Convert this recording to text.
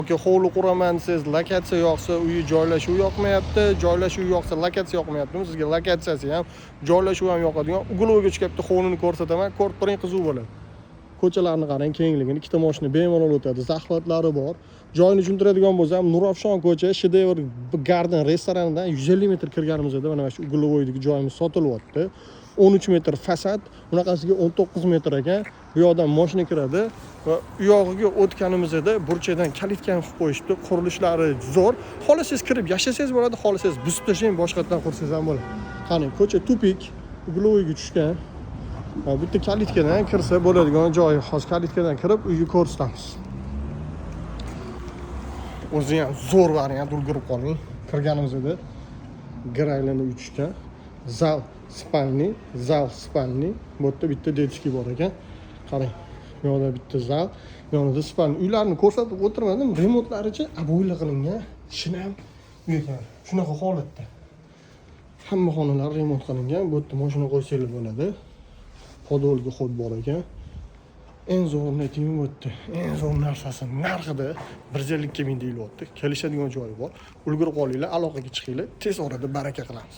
yoki hovli quraman desangiz, lokatsiya yoqsa, uyi joylashuv yoqmayapti, joylashuv yoqsa, lokatsiya yoqmayapti. Sizga lokatsiyasi ham, joylashuv ham yoqadigan ugloviga chiqib bitta hovlini ko'rsataman, ko'rib turing, qiziq bo'ladi. Ko'chalarni qarang, kengligini, ikkita mashina bemalol o'tadi, zaxvatlari bor. Joyini tushuntiradigan bo'lsam, Nurafshon ko'cha Shedevr Garden restoranidan 150 metr kirganimizda mana shu uglovoydagi joyimiz sotilyapti. 13 metr fasad, bunaqasiga 19 metr ekan. Bu yoqdan mashina kiradi va u yog'iga o'tganimizda burchadan kalitgan qilib qo'yishdi. Qurilishlari zo'r. Xohlasangiz kirib yashasangiz bo'ladi, xohlasangiz buzib tashlang, boshqatdan qursangiz ham bo'ladi. Qani, ko'cha tupik, uglovoyga tushgan. Bitta kalitkadan kirsa bo'ladigan joyi, hozir kalitkadan kirib uyga ko'rsatamiz. O'zi ham zo'r variant, ulgurib qoling. Kirganimizda graylarni uchgan, zal spalni, bu yerda bitta detski bor ekan. Qarang, bu yoqda bitta zal, bu yoqda spalni. Uylarni ko'rsatib o'tirmadim, remontlaricha abo'yla qilingan, shinam uy ekan. Shunaqa holatda. Hamma xonalar remont qilingan, bu yerda mashina qo'ysangiz bo'ladi. Podolga xod bor ekan. Eng zo'rini aytaymi bu yerda. Eng zo'r narsasi narxida 150 ming deyilyapti. Kelishadigan joyi bor. Ulgurib qolinglar, aloqaga chiqinglar, tez orada baraka qilamiz.